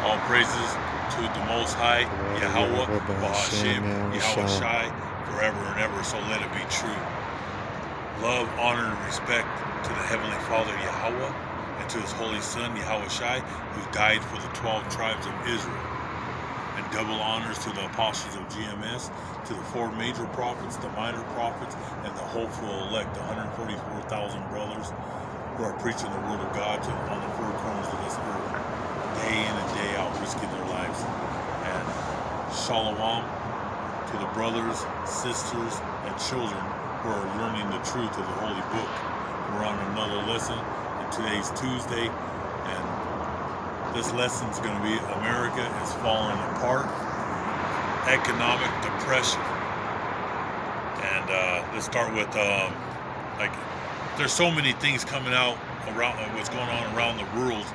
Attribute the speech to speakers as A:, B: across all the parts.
A: All praises to the Most High, Yahweh, Bahashim, Yahweh Shai, forever and ever, so let it be true. Love, honor, and respect to the Heavenly Father, Yahweh, and to His Holy Son, Yahweh Shai, who died for the 12 tribes of Israel. And double honors to the apostles of GMS, to the 4 major prophets, the minor prophets, and the hopeful elect, the 144,000 brothers who are preaching the Word of God on the 4 corners of this earth, day in and day out, risking their lives. And shalom to the brothers, sisters, and children who are learning the truth of the Holy Book. We're on another lesson, and today's Tuesday, and this lesson is going to be America is falling apart, economic depression. And let's start with there's so many things coming out around what's going on around the world.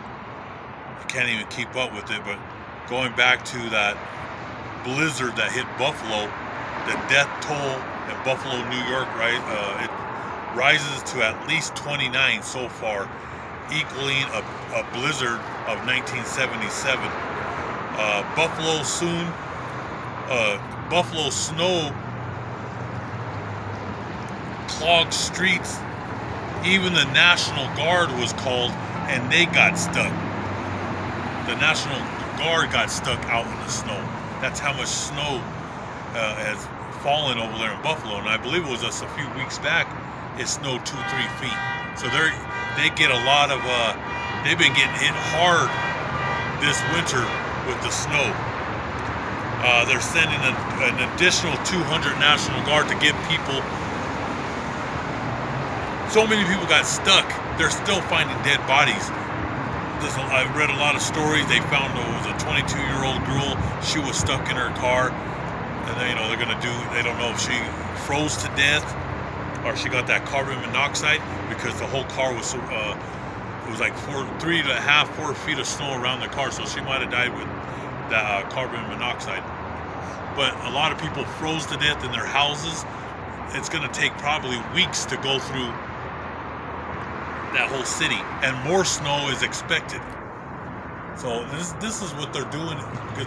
A: You can't even keep up with it. But going back to that blizzard that hit Buffalo, the death toll in Buffalo, New York, right? It rises to at least 29 so far, equaling a blizzard of 1977. Buffalo snow clogged streets. Even the National Guard was called, and they got stuck. The National Guard got stuck out in the snow. That's how much snow has fallen over there in Buffalo. And I believe it was just a few weeks back, it snowed 2-3 feet. So they get a lot of, they've been getting hit hard this winter with the snow. They're sending an additional 200 National Guard to get people. So many people got stuck. They're still finding dead bodies. I read a lot of stories. They found it was a 22-year-old girl. She was stuck in her car, and they don't know if she froze to death or she got that carbon monoxide, because the whole car was it was like 3.5, 4 feet of snow around the car. So she might have died with that carbon monoxide. But a lot of people froze to death in their houses. It's going to take probably weeks to go through that whole city, and more snow is expected. So this is what they're doing, because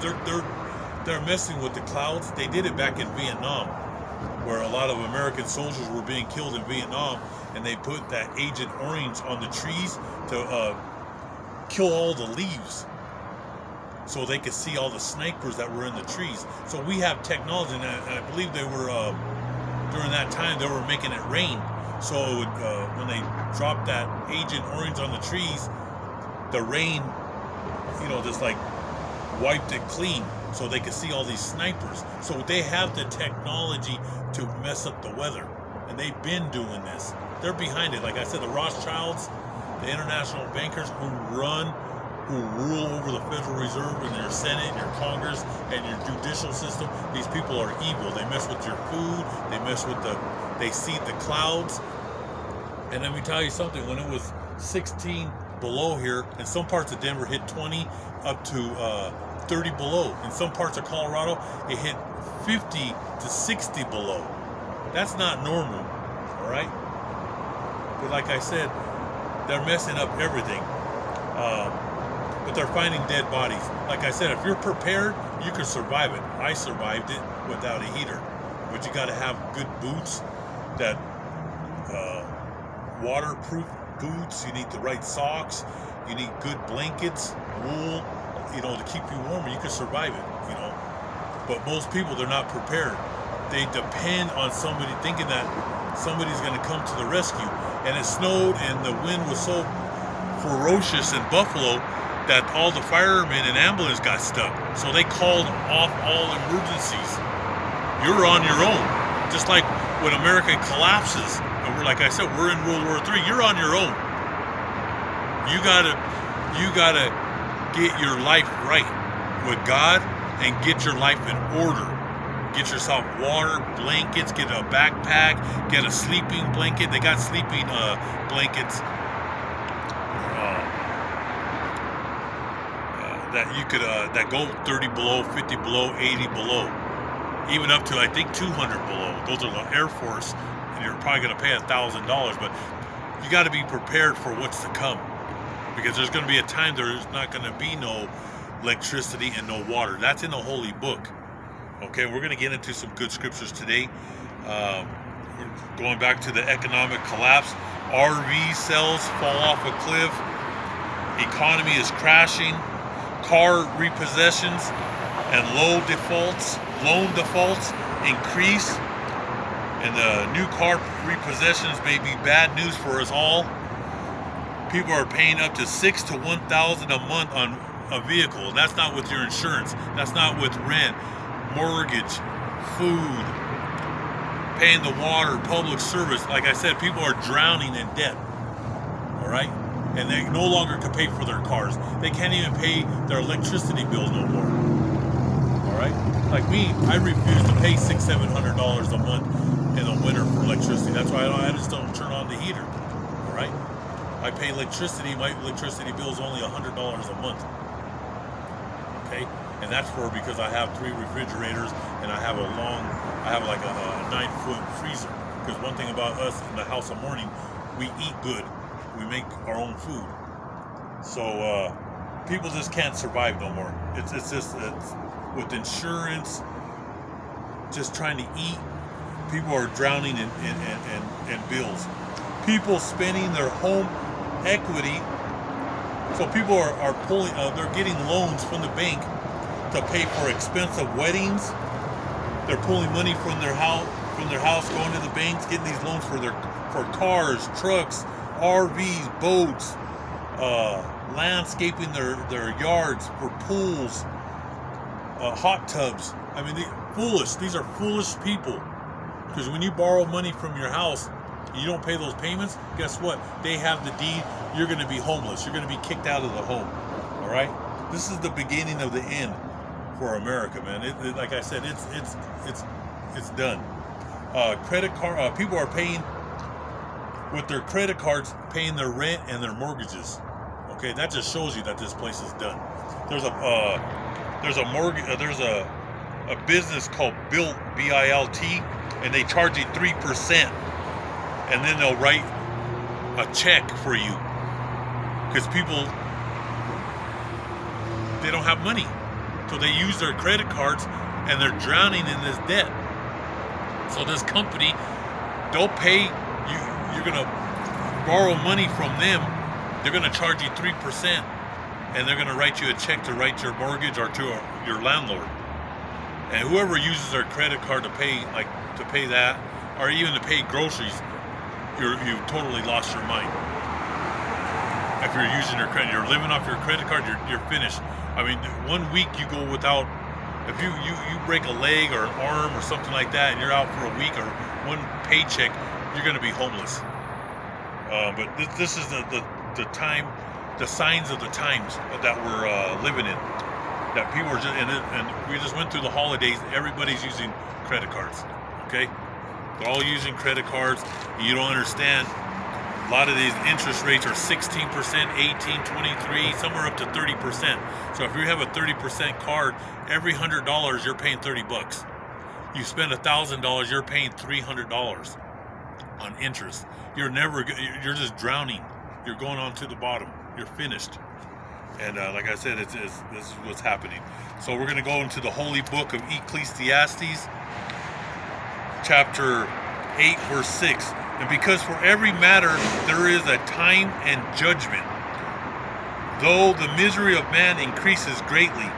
A: they're messing with the clouds. They did it back in Vietnam, where a lot of American soldiers were being killed in Vietnam, and they put that Agent Orange on the trees to kill all the leaves, so they could see all the snipers that were in the trees. So we have technology, and I believe they were during that time they were making it rain. So it would, when they dropped that Agent Orange on the trees, the rain, just like wiped it clean, so they could see all these snipers. So they have the technology to mess up the weather, and they've been doing this. They're behind it. Like I said, the Rothschilds, the international bankers who rule over the Federal Reserve and your Senate and your Congress and your judicial system. These people are evil. They mess with your food. They seed the clouds. And let me tell you something, when it was 16 below here, in some parts of Denver hit 20 up to 30 below. In some parts of Colorado, it hit 50 to 60 below. That's not normal, all right? But like I said, they're messing up everything. But they're finding dead bodies. Like I said, if you're prepared, you can survive it. I survived it without a heater. But you got to have good boots, that waterproof boots. You need the right socks. You need good blankets, wool, to keep you warm. You can survive it, But most people, they're not prepared. They depend on somebody, thinking that somebody's going to come to the rescue. And it snowed, and the wind was so ferocious in Buffalo that all the firemen and ambulance got stuck. So they called off all emergencies. You're on your own. Just like when America collapses, and like I said, we're in World War III, you're on your own. You gotta get your life right with God and get your life in order. Get yourself water, blankets, get a backpack, get a sleeping blanket. They got sleeping blankets that you could that go 30 below, 50 below, 80 below, even up to I think 200 below. Those are the Air Force, and you're probably going to pay $1,000. But you got to be prepared for what's to come, because there's going to be a time there's not going to be no electricity and no water. That's in the holy book. Okay, we're going to get into some good scriptures today. We're going back to the economic collapse. RV sales fall off a cliff. Economy is crashing. Car repossessions and loan defaults increase. And the new car repossessions may be bad news for us all. People are paying up to $6,000 to $1,000 a month on a vehicle. And that's not with your insurance. That's not with rent, mortgage, food, paying the water, public service. Like I said, people are drowning in debt. All right? And they no longer can pay for their cars. They can't even pay their electricity bills no more. All right? Like me, I refuse to pay $600-700 a month in the winter for electricity. That's why I just don't turn on the heater. All right? I pay electricity. My electricity bill is only $100 a month. Okay? And that's because I have 3 refrigerators and I have like a 9-foot freezer. Because one thing about us in the House of Mourning, we eat good. We make our own food. So people just can't survive no more. It's with insurance, just trying to eat. People are drowning in bills. People spending their home equity. So people are pulling. They're getting loans from the bank to pay for expensive weddings. They're pulling money from their house, going to the banks, getting these loans for cars, trucks, RVs, boats, landscaping their yards, for pools, hot tubs. I mean, these are foolish people. Because when you borrow money from your house, you don't pay those payments, guess what? They have the deed. You're going to be homeless. You're going to be kicked out of the home. All right? This is the beginning of the end for America, man. Like I said, it's done. Credit card people are paying with their credit cards, paying their rent and their mortgages. Okay, that just shows you that this place is done. There's a business called Bilt, B-I-L-T, and they charge you 3%, and then they'll write a check for you because people, they don't have money, so they use their credit cards and they're drowning in this debt. So this company, they'll pay you. You're gonna borrow money from them. They're gonna charge you 3%, and they're gonna write you a check to write your mortgage or to your landlord. And whoever uses their credit card to pay that, or even to pay groceries, you've totally lost your mind. If you're using your credit, you're living off your credit card, you're finished. I mean, 1 week you go without. If you break a leg or an arm or something like that, and you're out for a week or one paycheck, you're going to be homeless. But this is the time, the signs of the times that we're living in. That people are just, and we just went through the holidays. Everybody's using credit cards. Okay, they're all using credit cards. And you don't understand. A lot of these interest rates are 16%, 18, 23, somewhere up to 30%. So if you have a 30% card, every $100 you're paying $30. You spend $1,000, you're paying $300 on interest. You're just drowning. You're going on to the bottom. You're finished. And like I said, this is what's happening. So we're going to go into the holy book of Ecclesiastes, chapter 8, verse 6. And because for every matter there is a time and judgment, though the misery of man increases greatly.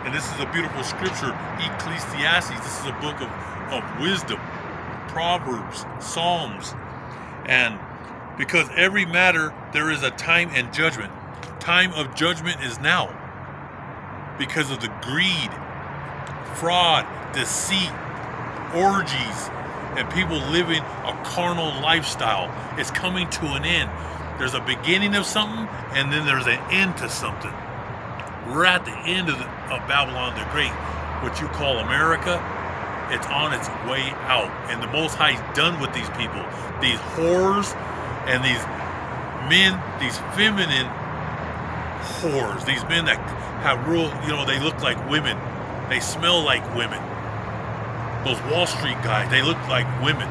A: And this is a beautiful scripture, Ecclesiastes. This is a book of wisdom, Proverbs, Psalms. And because every matter there is a time and judgment. Time of judgment is now. Because of the greed, fraud, deceit, orgies, and people living a carnal lifestyle. It's coming to an end. There's a beginning of something, and then there's an end to something. We're at the end of Babylon the Great, what you call America. It's on its way out, and the Most High is done with these people, these whores, and these men, these feminine whores, these men that have real, they look like women, they smell like women. Those Wall Street guys, they look like women.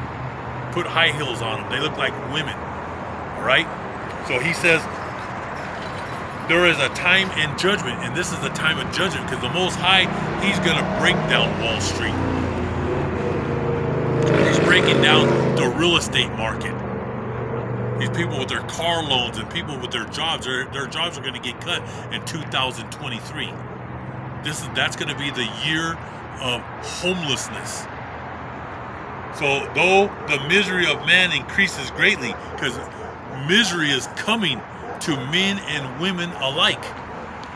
A: Put high heels on them, they look like women. All right? So he says, there is a time in judgment, and this is the time of judgment, because the Most High, he's going to break down Wall Street. He's breaking down the real estate market. These people with their car loans and people with their jobs, their jobs are going to get cut in 2023. That's going to be the year of homelessness. So though the misery of man increases greatly, because misery is coming to men and women alike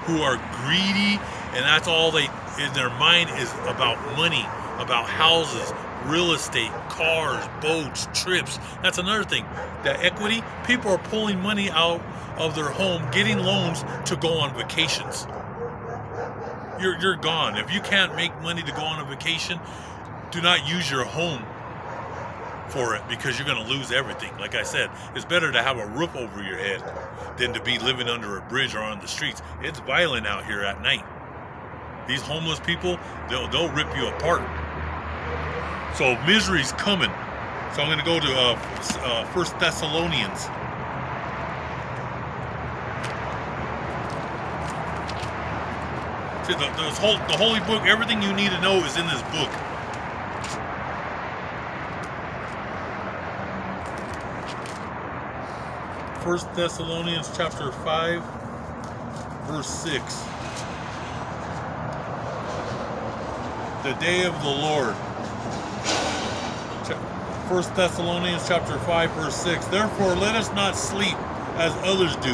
A: who are greedy, and that's all they in their mind is about money, about houses, real estate, cars, boats, trips. That's another thing. The equity, people are pulling money out of their home, getting loans to go on vacations. You're gone. If you can't make money to go on a vacation, do not use your home for it, because you're going to lose everything. Like I said, it's better to have a roof over your head than to be living under a bridge or on the streets. It's violent out here at night. These homeless people, they'll rip you apart. So misery's coming. So I'm going to go to 1 Thessalonians. See, the holy book, everything you need to know is in this book. 1 Thessalonians chapter 5, verse 6. The day of the Lord. 1 Thessalonians chapter 5, verse 6. Therefore let us not sleep as others do,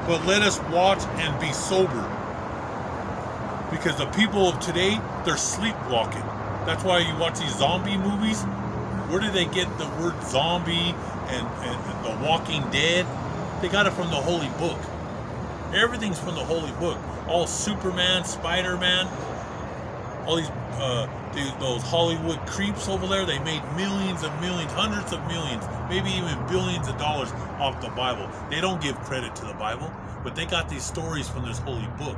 A: but let us watch and be sober. Because the people of today, they're sleepwalking. That's why you watch these zombie movies. Where did they get the word zombie and the Walking Dead? They got it from the Holy Book. Everything's from the Holy Book. All Superman, Spider-Man, all those Hollywood creeps over there, they made millions and millions, hundreds of millions, maybe even billions of dollars off the Bible. They don't give credit to the Bible, but they got these stories from this Holy Book.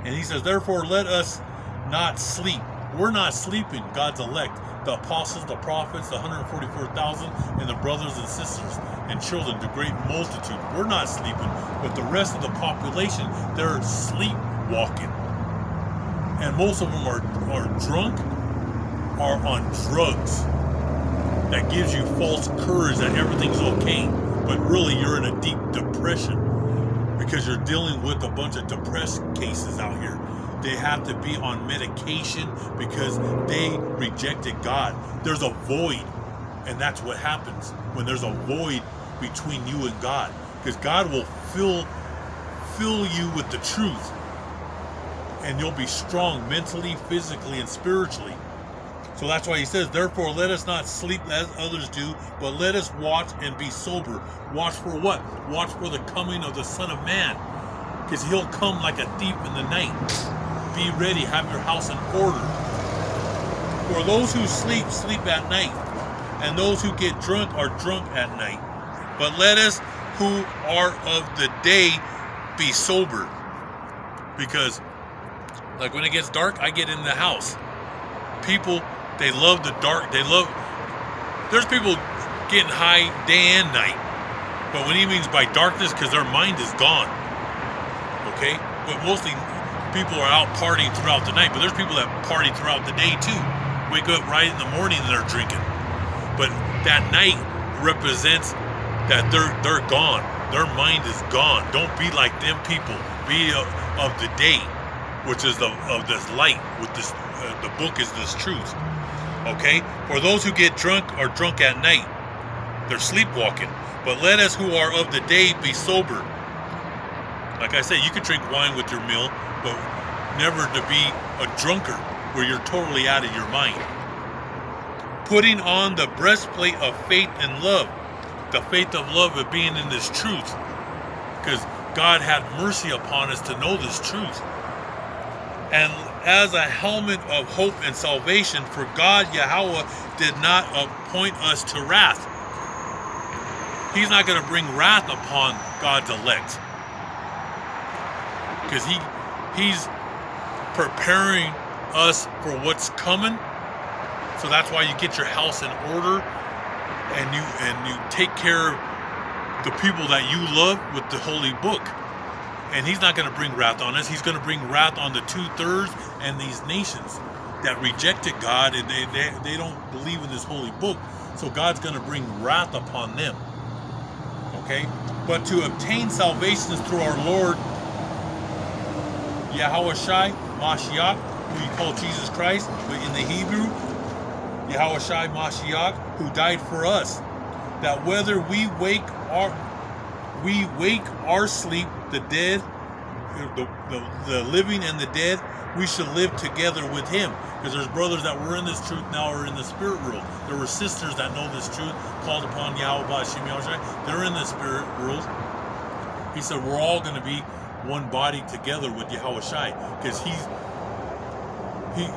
A: And he says, therefore let us not sleep. We're not sleeping, God's elect. The apostles, the prophets, the 144,000, and the brothers and sisters and children, the great multitude. We're not sleeping, but the rest of the population, they're sleepwalking. And most of them are drunk, are on drugs. That gives you false courage that everything's okay, but really you're in a deep depression because you're dealing with a bunch of depressed cases out here. They have to be on medication because they rejected God. There's a void, and that's what happens when there's a void between you and God, because God will fill you with the truth, and you'll be strong mentally, physically, and spiritually. So that's why he says, therefore let us not sleep as others do, but let us watch and be sober. Watch for what? Watch for the coming of the Son of Man, because he'll come like a thief in the night. Be ready, have your house in order. For those who sleep, sleep at night, and those who get drunk are drunk at night. But let us who are of the day be sober. Because, like when it gets dark, I get in the house. People, they love the dark. There's people getting high day and night. But what he means by darkness, because their mind is gone. Okay? But mostly people are out partying throughout the night, but there's people that party throughout the day too. Wake up right in the morning and they're drinking. But that night represents that they're gone. Their mind is gone. Don't be like them people. Be of the day, which is of this light. With this, the book is this truth. Okay. For those who get drunk are drunk at night. They're sleepwalking. But let us who are of the day be sober. Like I said, you can drink wine with your meal, but never to be a drunkard where you're totally out of your mind. Putting on the breastplate of faith and love. The faith of love of being in this truth. Because God had mercy upon us to know this truth. And as a helmet of hope and salvation, for God, Yahweh, did not appoint us to wrath. He's not going to bring wrath upon God's elect. Because he's preparing us for what's coming. So that's why you get your house in order, and you take care of the people that you love with the Holy Book. And he's not going to bring wrath on us. He's going to bring wrath on the 2/3 and these nations that rejected God, and they don't believe in this holy book. So God's going to bring wrath upon them. Okay? But to obtain salvation is through our Lord Yahushai Mashiach, who you call Jesus Christ, but in the Hebrew, Yahushai Mashiach, who died for us, that whether we wake or sleep, the dead, the living and the dead, we should live together with him. Because there's brothers that were in this truth now are in the spirit world. There were sisters that know this truth, called upon Yahweh Ba'Shem Yahushai. They're in the spirit world. He said we're all going to be one body together with Yahushai, because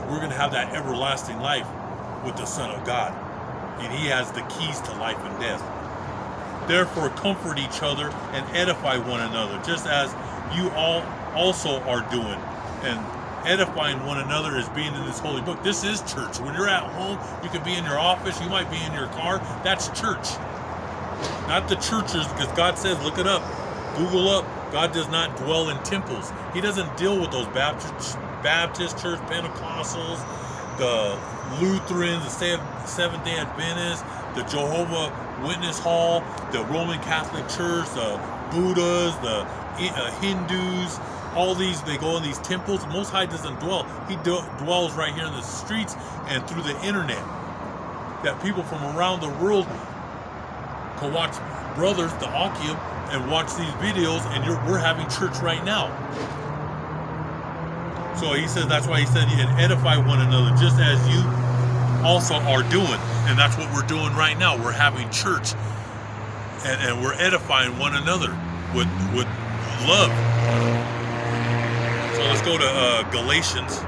A: we're going to have that everlasting life with the Son of God, and he has the keys to life and death. Therefore comfort each other and edify one another, just as you all also are doing. And edifying one another is being in this holy book. This is church. When you're at home, you could be in your office, you might be in your car. That's church. Not the churches, because God says, look it up, Google up, God does not dwell in temples. He doesn't deal with those Baptist church, Pentecostals, the Lutherans, the Seventh-day Adventists, the Jehovah Witness Hall, the Roman Catholic Church, the Buddhas, the Hindus. All these, they go in these temples. The Most High doesn't dwell. He dwells right here in the streets and through the internet. That people from around the world can watch brothers, the Akim, and watch these videos, and we're having church right now. So he says, that's why he said, and edify one another, just as you also are doing. And that's what we're doing right now. We're having church, and we're edifying one another with love. So let's go to Galatians,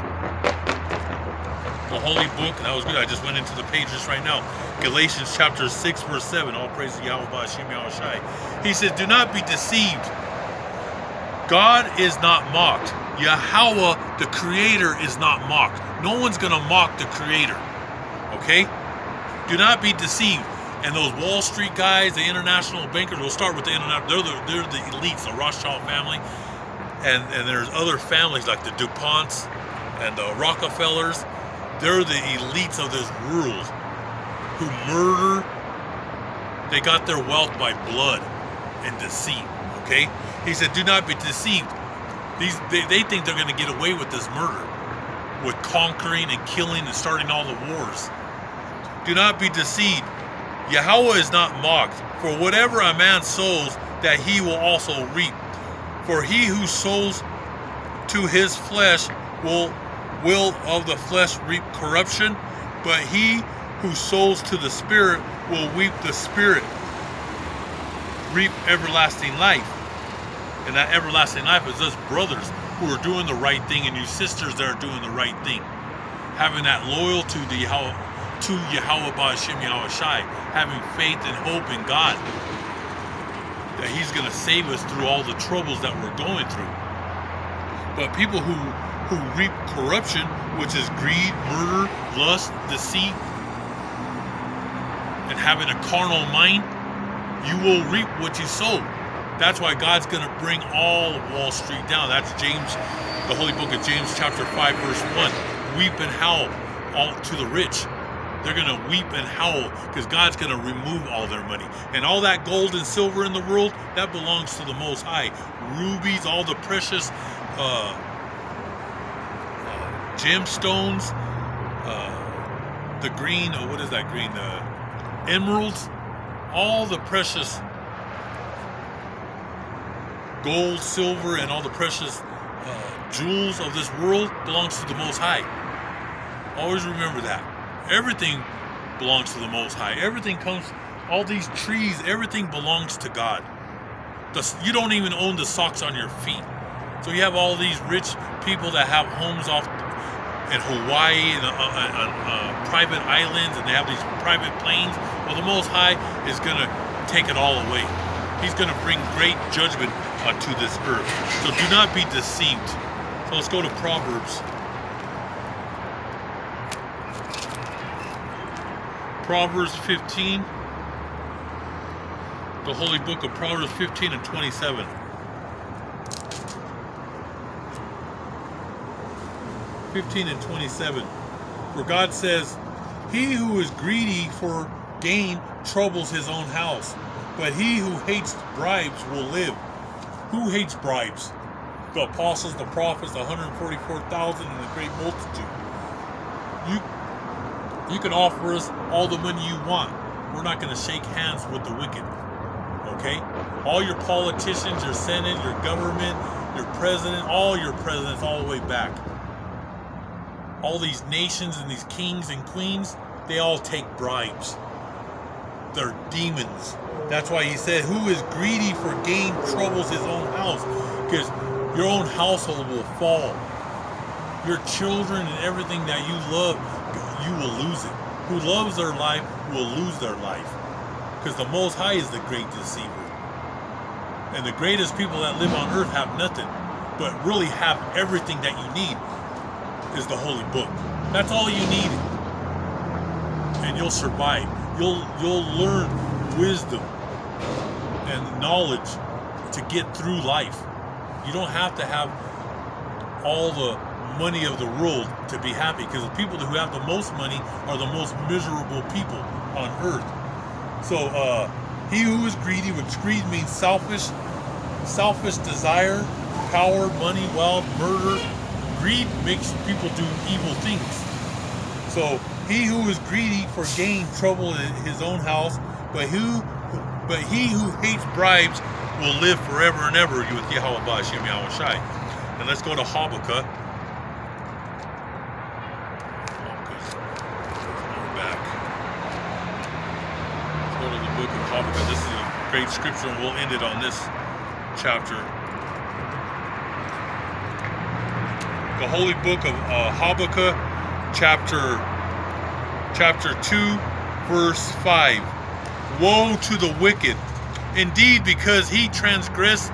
A: the holy book. That was good. I just went into the pages right now. Galatians chapter 6, verse 7. All praise to Yahweh Ba'Shem Yahushai. He says, do not be deceived. God is not mocked. Yahweh, the Creator, is not mocked. No one's going to mock the Creator. Okay? Do not be deceived. And those Wall Street guys, the international bankers, we'll start with the international. They're the elites, the Rothschild family. And there's other families like the DuPonts and the Rockefellers. They're the elites of this world who murder. They got their wealth by blood and deceit. Okay? He said, do not be deceived. They think they're going to get away with this murder, with conquering and killing and starting all the wars. Do not be deceived. Yahweh is not mocked. For whatever a man sows, that he will also reap. For he who sows to his flesh will of the flesh reap corruption, but he who sows to the Spirit will reap the Spirit, reap everlasting life. And that everlasting life is us brothers who are doing the right thing, and you sisters that are doing the right thing. Having that loyalty to Yahweh Ba'Shem Yahushai, having faith and hope in God, that he's going to save us through all the troubles that we're going through. But people who reap corruption, which is greed, murder, lust, deceit, and having a carnal mind, you will reap what you sow. That's why God's going to bring all of Wall Street down. That's James, the holy book of James chapter 5 verse 1. Weep and howl all to the rich. They're going to weep and howl because God's going to remove all their money. And all that gold and silver in the world, that belongs to the Most High. Rubies, all the precious gemstones, the green, what is that green? Emeralds, all the precious gold, silver, and all the precious jewels of this world belongs to the Most High. Always remember that. Everything belongs to the Most High. Everything comes, all these trees, everything belongs to God. You don't even own the socks on your feet. So you have all these rich people that have homes off in Hawaii and private islands, and they have these private planes. Well, the Most High is going to take it all away. He's going to bring great judgment onto this earth. So do not be deceived. So let's go to Proverbs. Proverbs 15. The holy book of Proverbs 15 and 27. 15 and 27. For God says, he who is greedy for gain troubles his own house, but he who hates bribes will live. Who hates bribes? The apostles, the prophets, the 144,000, and the great multitude. You can offer us all the money you want. We're not going to shake hands with the wicked. Okay? All your politicians, your Senate, your government, your president, all your presidents all the way back. All these nations and these kings and queens, they all take bribes. They're demons. That's why he said, who is greedy for gain troubles his own house. Because your own household will fall. Your children and everything that you love, you will lose it. Who loves their life will lose their life. Because the Most High is the great deceiver. And the greatest people that live on earth have nothing, but really have everything that you need is the Holy Book. That's all you need. And you'll survive. You'll learn wisdom and knowledge to get through life. You don't have to have all the money of the world to be happy, because the people who have the most money are the most miserable people on earth. So he who is greedy, which greed means selfish desire, power, money, wealth, murder. Greed makes people do evil things. So he who is greedy for gain trouble his own house, but he who hates bribes will live forever and ever with Yahweh Ba'Shem Yahweh Shai. And let's go to Habakkuk. We're back. Let's go to the book of Habakkuk. This is a great scripture, and we'll end it on this chapter. The holy book of Habakkuk, chapter 2, verse 5. Woe to the wicked, indeed, because he transgressed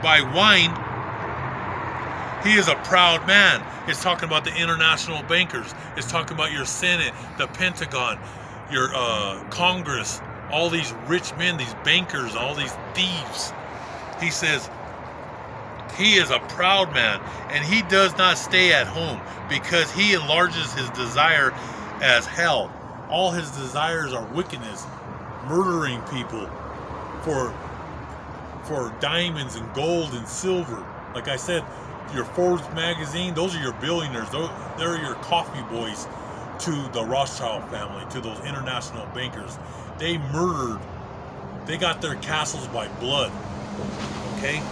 A: by wine. He is a proud man. It's talking about the international bankers. It's talking about your Senate, the Pentagon, your Congress, all these rich men, these bankers, all these thieves. He says, he is a proud man, and he does not stay at home, because he enlarges his desire as hell. All his desires are wickedness, murdering people for diamonds and gold and silver. Like I said, your Forbes magazine, those are your billionaires. They're your coffee boys to the Rothschild family, to those international bankers. They got their castles by blood. Okay?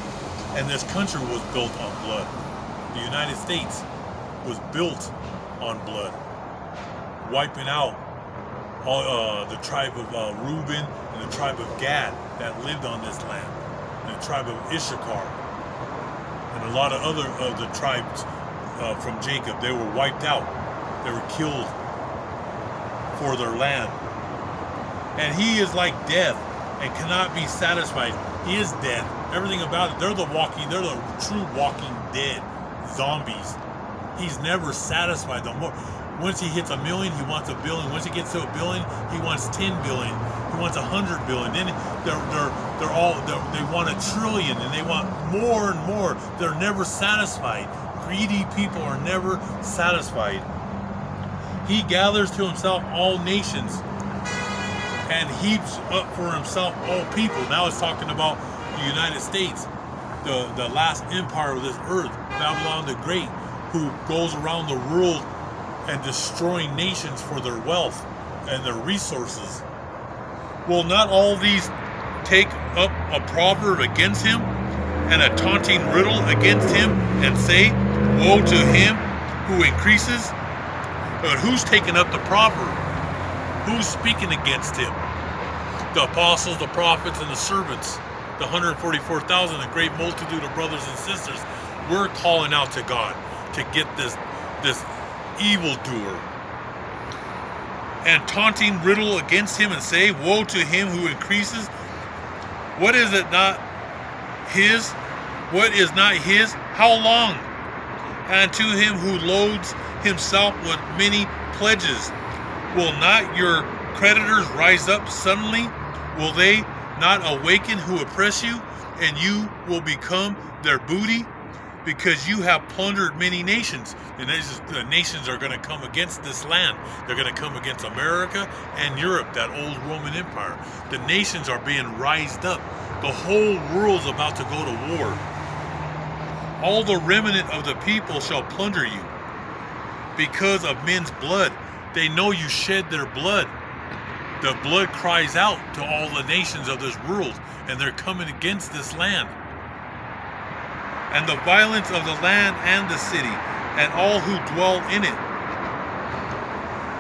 A: And this country was built on blood. The United States was built on blood. Wiping out all the tribe of Reuben and the tribe of Gad that lived on this land. And the tribe of Issachar. And a lot of other of the tribes from Jacob. They were wiped out. They were killed for their land. And he is like death and cannot be satisfied. He is dead. Everything about it. They're the true walking dead zombies. He's never satisfied. Once he hits 1 million, he wants 1 billion. Once he gets to 1 billion, he wants 10 billion. He wants 100 billion. Then they want 1 trillion, and they want more and more. They're never satisfied. Greedy people are never satisfied. He gathers to himself all nations and heaps up for himself all people. Now it's talking about the United States, the last empire of this earth, Babylon the Great, who goes around the world and destroying nations for their wealth and their resources. Will not all these take up a proverb against him and a taunting riddle against him and say, woe to him who increases? But who's taking up the proverb? Who's speaking against him? The apostles, the prophets, and the servants, the 144,000, a great multitude of brothers and sisters. We're calling out to God to get this evildoer. And taunting riddle against him and say, woe to him who increases. What is it not his? What is not his? How long? And to him who loads himself with many pledges. Will not your creditors rise up suddenly? Will they not awaken who oppress you, and you will become their booty? because you have plundered many nations. And the nations are going to come against this land. They're going to come against America and Europe, that old Roman Empire. The nations are being rised up. The whole world's about to go to war. All the remnant of the people shall plunder you because of men's blood. They know you shed their blood. The blood cries out to all the nations of this world, and they're coming against this land. And the violence of the land and the city, and all who dwell in it.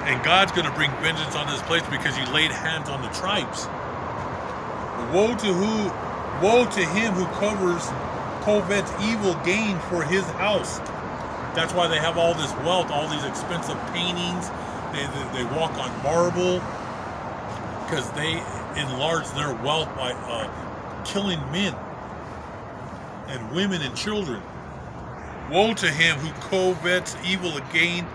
A: And God's going to bring vengeance on this place because you laid hands on the tribes. Woe to him who covets evil gain for his house. That's why they have all this wealth, all these expensive paintings. They walk on marble because they enlarge their wealth by killing men and women and children. Woe to him who covets evil gain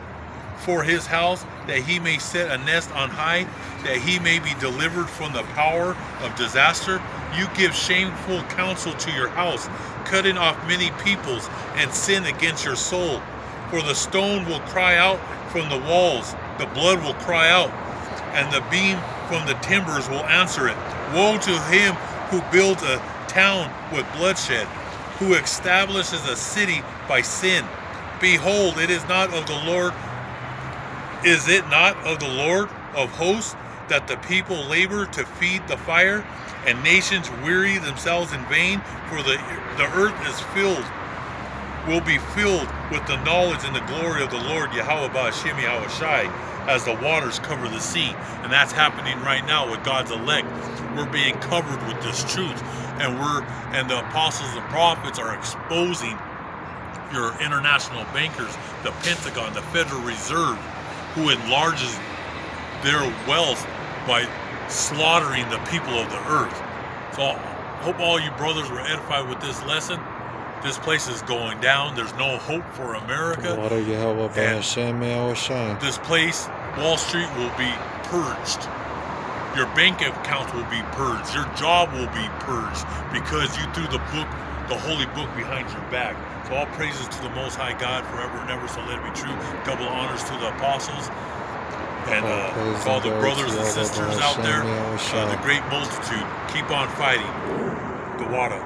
A: for his house, that he may set a nest on high, that he may be delivered from the power of disaster. You give shameful counsel to your house, cutting off many peoples, and sin against your soul. For the stone will cry out from the walls, the blood will cry out, and the beam from the timbers will answer it. Woe to him who builds a town with bloodshed, who establishes a city by sin. Behold, it is not of the Lord. Is it not of the Lord of hosts that the people labor to feed the fire, and nations weary themselves in vain? For the earth will be filled with the knowledge and the glory of the Lord Yahweh Ba'ashem Yahweh Shai, as the waters cover the sea. And that's happening right now with God's elect. We're being covered with this truth, and the apostles and prophets are exposing your international bankers, the Pentagon, the Federal Reserve, who enlarges their wealth by slaughtering the people of the earth. So I hope all you brothers were edified with this lesson. This place is going down. There's no hope for America. And this place, Wall Street, will be purged. Your bank accounts will be purged. Your job will be purged because you threw the holy book behind your back. So all praises to the Most High God forever and ever, so let it be true. Double honors to the apostles and to all the brothers and sisters out there, the great multitude. Keep on fighting. The water.